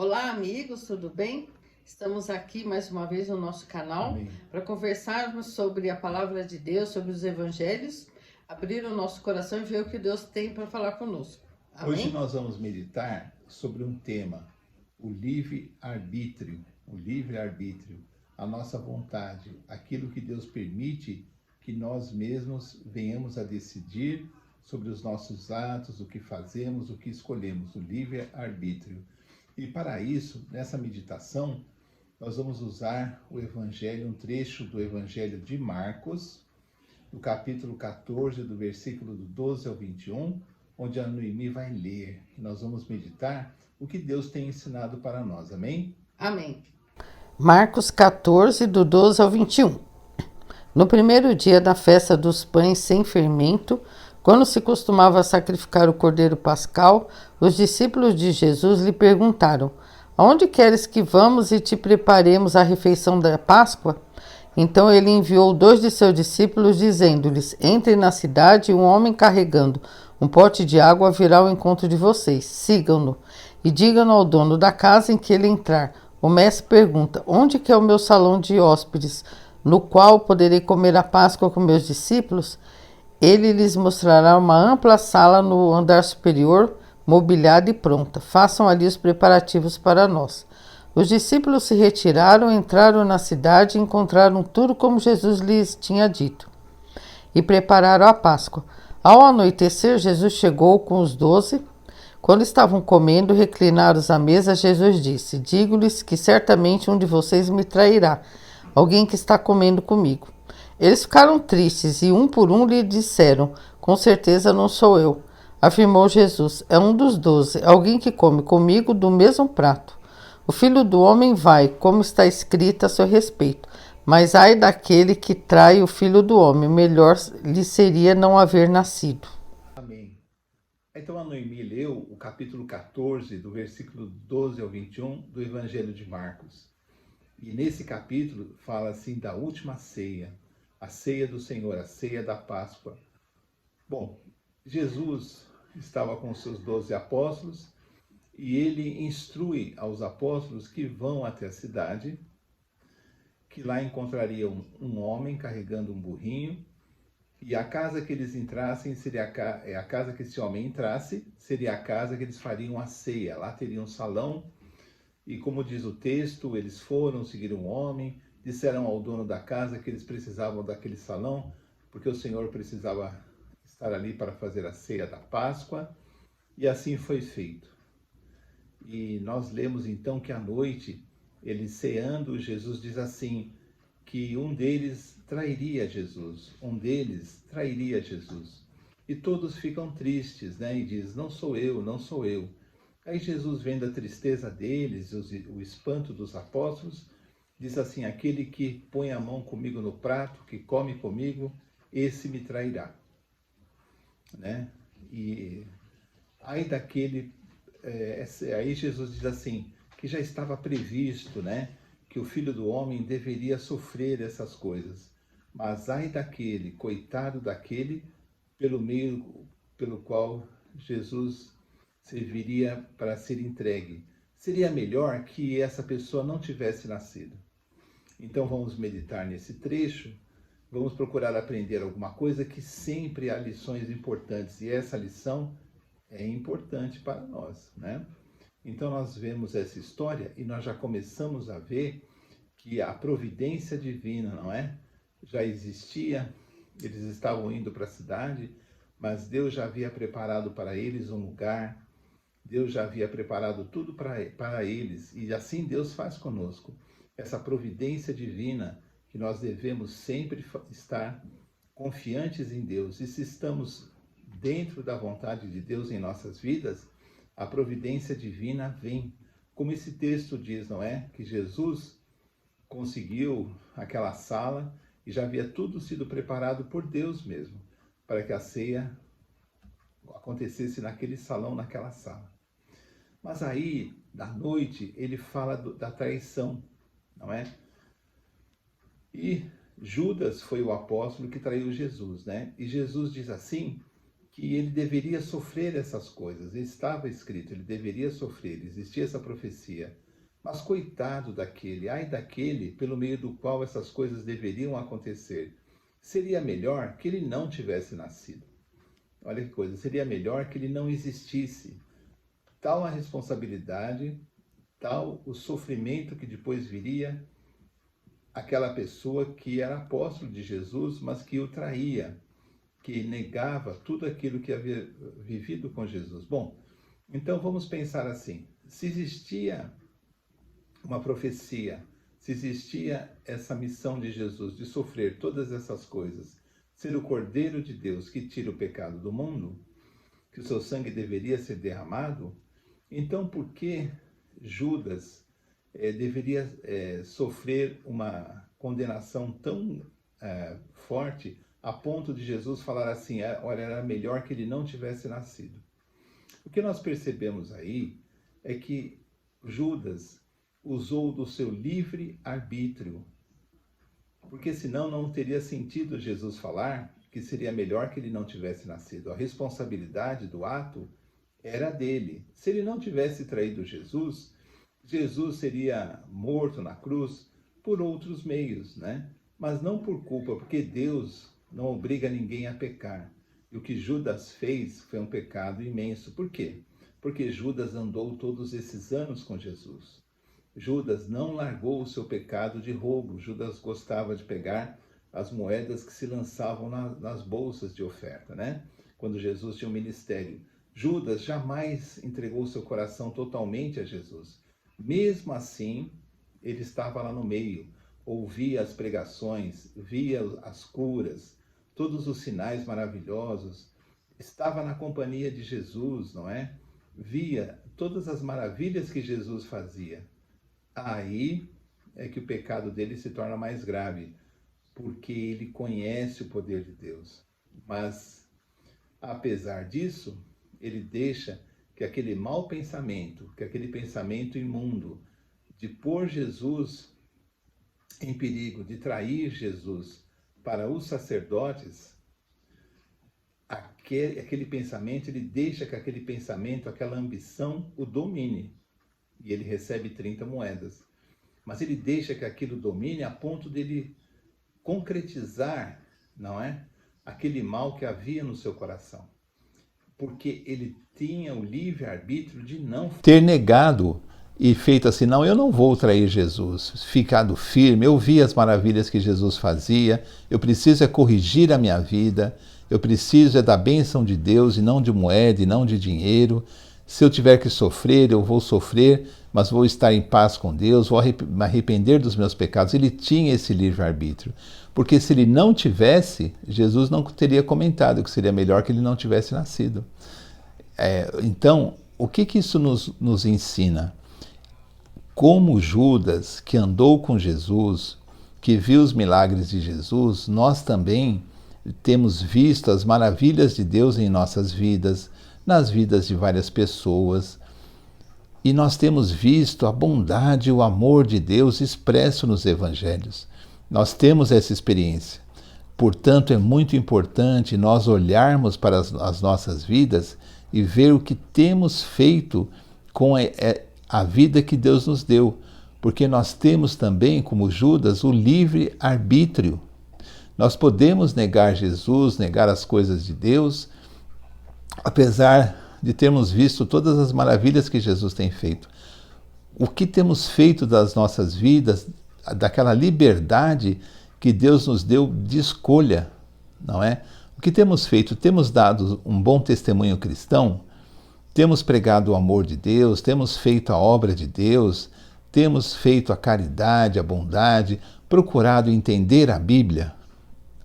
Olá, amigos, tudo bem? Estamos aqui mais uma vez no nosso canal para conversarmos sobre a palavra de Deus, sobre os evangelhos, abrir o nosso coração e ver o que Deus tem para falar conosco. Amém? Hoje nós vamos meditar sobre um tema, o livre-arbítrio, a nossa vontade, aquilo que Deus permite que nós mesmos venhamos a decidir sobre os nossos atos, o que fazemos, o que escolhemos, o livre-arbítrio. E para isso, nessa meditação, nós vamos usar o Evangelho, um trecho do Evangelho de Marcos, no capítulo 14, do versículo do 12 ao 21, onde a Noemi vai ler. E nós vamos meditar o que Deus tem ensinado para nós. Amém? Amém. Marcos 14, do 12 ao 21. No primeiro dia da festa dos pães sem fermento, quando se costumava sacrificar o cordeiro pascal, os discípulos de Jesus lhe perguntaram: Aonde queres que vamos e te preparemos a refeição da Páscoa? Então ele enviou 2 de seus discípulos, dizendo-lhes: Entrem na cidade e um homem carregando um pote de água virá ao encontro de vocês. Sigam-no e digam ao dono da casa em que ele entrar. O mestre pergunta: Onde que é o meu salão de hóspedes, no qual poderei comer a Páscoa com meus discípulos? Ele lhes mostrará uma ampla sala no andar superior, mobiliada e pronta. Façam ali os preparativos para nós. Os discípulos se retiraram, entraram na cidade e encontraram tudo como Jesus lhes tinha dito. E prepararam a Páscoa. Ao anoitecer, Jesus chegou com os 12. Quando estavam comendo, reclinados à mesa, Jesus disse: Digo-lhes que certamente um de vocês me trairá, alguém que está comendo comigo. Eles ficaram tristes e um por um lhe disseram: Com certeza não sou eu. Afirmou Jesus: É um dos 12, alguém que come comigo do mesmo prato. O Filho do Homem vai, como está escrito a seu respeito. Mas ai daquele que trai o Filho do Homem, melhor lhe seria não haver nascido. Amém. Então a Noemi leu o capítulo 14, do versículo 12 ao 21 do Evangelho de Marcos. E nesse capítulo fala assim da última ceia, a ceia do Senhor, a ceia da Páscoa. Bom, Jesus estava com seus 12 apóstolos e ele instrui aos apóstolos que vão até a cidade, que lá encontrariam um homem carregando um burrinho, e a casa que eles entrassem seria a casa que esse homem entrasse, seria a casa que eles fariam a ceia. Lá teria um salão, e como diz o texto, eles foram, seguiram o homem, disseram ao dono da casa que eles precisavam daquele salão, porque o Senhor precisava estar ali para fazer a ceia da Páscoa, e assim foi feito. E nós lemos então que à noite, eles ceando, Jesus diz assim, que um deles trairia Jesus, E todos ficam tristes, né? E diz: Não sou eu, não sou eu. Aí Jesus, vendo a tristeza deles, o espanto dos apóstolos, diz assim: Aquele que põe a mão comigo no prato, que come comigo, esse me trairá, né? E aí daquele, aí Jesus diz assim, que já estava previsto, né? Que o Filho do Homem deveria sofrer essas coisas. Mas ai daquele, coitado daquele, pelo meio pelo qual Jesus serviria para ser entregue. Seria melhor que essa pessoa não tivesse nascido. Então vamos meditar nesse trecho, vamos procurar aprender alguma coisa, que sempre há lições importantes, e essa lição é importante para nós, né? Então nós vemos essa história e nós já começamos a ver que a providência divina, não é? Já existia, eles estavam indo para a cidade, mas Deus já havia preparado para eles um lugar, Deus já havia preparado tudo para eles, e assim Deus faz conosco. Essa providência divina que nós devemos sempre estar confiantes em Deus. E se estamos dentro da vontade de Deus em nossas vidas, a providência divina vem. Como esse texto diz, não é? Que Jesus conseguiu aquela sala e já havia tudo sido preparado por Deus mesmo, para que a ceia acontecesse naquele salão, naquela sala. Mas aí, da noite, ele fala da traição, não é? E Judas foi o apóstolo que traiu Jesus, né? E Jesus diz assim, que ele deveria sofrer essas coisas. Estava escrito, ele deveria sofrer, existia essa profecia. Mas coitado daquele, ai daquele pelo meio do qual essas coisas deveriam acontecer. Seria melhor que ele não tivesse nascido. Olha que coisa, seria melhor que ele não existisse. Tal a responsabilidade, tal o sofrimento que depois viria aquela pessoa que era apóstolo de Jesus, mas que o traía, que negava tudo aquilo que havia vivido com Jesus. Bom, então vamos pensar assim, se existia uma profecia, se existia essa missão de Jesus de sofrer todas essas coisas, ser o Cordeiro de Deus que tira o pecado do mundo, que o seu sangue deveria ser derramado, então por que Judas deveria sofrer uma condenação tão forte a ponto de Jesus falar assim, olha, era melhor que ele não tivesse nascido? O que nós percebemos aí é que Judas usou do seu livre arbítrio, porque senão não teria sentido Jesus falar que seria melhor que ele não tivesse nascido. A responsabilidade do ato era dele. Se ele não tivesse traído Jesus, Jesus seria morto na cruz por outros meios, né? Mas não por culpa, porque Deus não obriga ninguém a pecar. E o que Judas fez foi um pecado imenso. Por quê? Porque Judas andou todos esses anos com Jesus. Judas não largou o seu pecado de roubo. Judas gostava de pegar as moedas que se lançavam nas bolsas de oferta, né? Quando Jesus tinha um ministério. Judas jamais entregou seu coração totalmente a Jesus. Mesmo assim, ele estava lá no meio, ouvia as pregações, via as curas, todos os sinais maravilhosos, estava na companhia de Jesus, não é? Via todas as maravilhas que Jesus fazia. Aí é que o pecado dele se torna mais grave, porque ele conhece o poder de Deus. Mas, apesar disso, ele deixa que aquele mau pensamento, que aquele pensamento imundo de pôr Jesus em perigo, de trair Jesus para os sacerdotes, aquele pensamento, ele deixa que aquele pensamento, aquela ambição o domine. E ele recebe 30 moedas. Mas ele deixa que aquilo domine a ponto dele concretizar, não é? Aquele mal que havia no seu coração. Porque ele tinha o livre-arbítrio de não ter negado e feito assim, não, eu não vou trair Jesus, ficado firme, eu vi as maravilhas que Jesus fazia, eu preciso corrigir a minha vida, eu preciso da bênção de Deus e não de moeda e não de dinheiro. Se eu tiver que sofrer, eu vou sofrer, mas vou estar em paz com Deus, vou me arrepender dos meus pecados. Ele tinha esse livre-arbítrio, porque se ele não tivesse, Jesus não teria comentado que seria melhor que ele não tivesse nascido. Então, o que isso nos ensina? Como Judas, que andou com Jesus, que viu os milagres de Jesus, nós também temos visto as maravilhas de Deus em nossas vidas, nas vidas de várias pessoas, e nós temos visto a bondade e o amor de Deus expresso nos evangelhos. Nós temos essa experiência. Portanto, é muito importante nós olharmos para as nossas vidas e ver o que temos feito com a vida que Deus nos deu, porque nós temos também, como Judas, o livre-arbítrio. Nós podemos negar Jesus, negar as coisas de Deus, apesar de termos visto todas as maravilhas que Jesus tem feito. O que temos feito das nossas vidas, daquela liberdade que Deus nos deu de escolha, não é? O que temos feito? Temos dado um bom testemunho cristão? Temos pregado o amor de Deus? Temos feito a obra de Deus? Temos feito a caridade, a bondade? Procurado entender a Bíblia,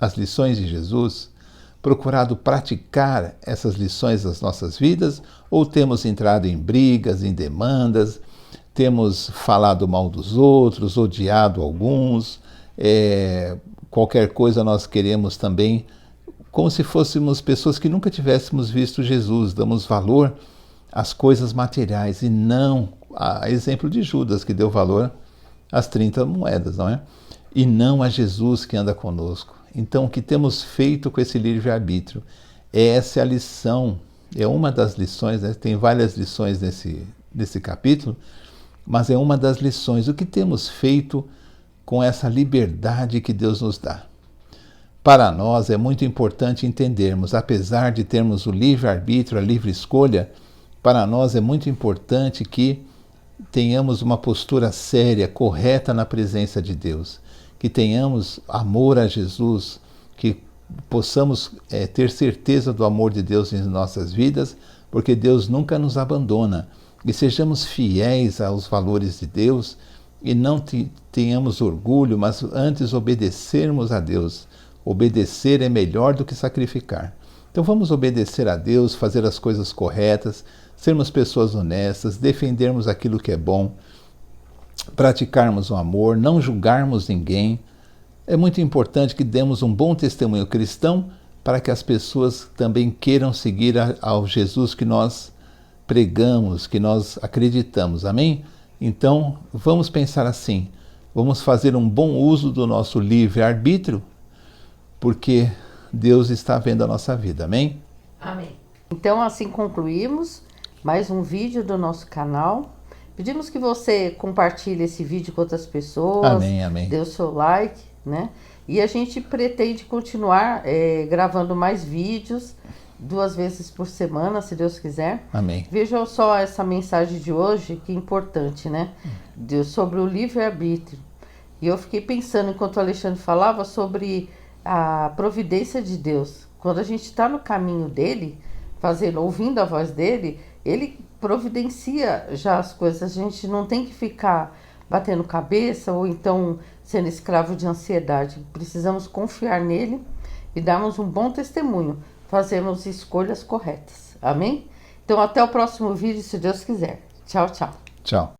as lições de Jesus? Procurado praticar essas lições das nossas vidas? Ou temos entrado em brigas, em demandas, temos falado mal dos outros, odiado alguns, qualquer coisa nós queremos também, como se fôssemos pessoas que nunca tivéssemos visto Jesus, damos valor às coisas materiais e não, a exemplo de Judas, que deu valor às 30 moedas, não é? E não a Jesus que anda conosco. Então, o que temos feito com esse livre-arbítrio? Essa é a lição, é uma das lições, né? Tem várias lições nesse capítulo, mas é uma das lições. O que temos feito com essa liberdade que Deus nos dá? Para nós é muito importante entendermos, apesar de termos o livre-arbítrio, a livre escolha, para nós é muito importante que tenhamos uma postura séria, correta na presença de Deus, que tenhamos amor a Jesus, que possamos ter certeza do amor de Deus em nossas vidas, porque Deus nunca nos abandona, e sejamos fiéis aos valores de Deus e não tenhamos orgulho, mas antes obedecermos a Deus. Obedecer é melhor do que sacrificar. Então vamos obedecer a Deus, fazer as coisas corretas, sermos pessoas honestas, defendermos aquilo que é bom, praticarmos o amor, não julgarmos ninguém. É muito importante que demos um bom testemunho cristão para que as pessoas também queiram seguir ao Jesus que nós pregamos, que nós acreditamos. Amém? Então vamos pensar assim, vamos fazer um bom uso do nosso livre-arbítrio, porque Deus está vendo a nossa vida. Amém? Amém. Então assim concluímos mais um vídeo do nosso canal. Pedimos que você compartilhe esse vídeo com outras pessoas. Amém, amém. Dê o seu like, né? E a gente pretende continuar gravando mais vídeos 2 vezes por semana, se Deus quiser. Amém. Vejam só essa mensagem de hoje, que é importante, né? Sobre o livre-arbítrio. E eu fiquei pensando, enquanto o Alexandre falava, sobre a providência de Deus. Quando a gente está no caminho dele, ouvindo a voz dele, ele providencia já as coisas. A gente não tem que ficar batendo cabeça ou então sendo escravo de ansiedade. Precisamos confiar nele e darmos um bom testemunho. Fazemos escolhas corretas. Amém? Então até o próximo vídeo, se Deus quiser. Tchau, tchau. Tchau.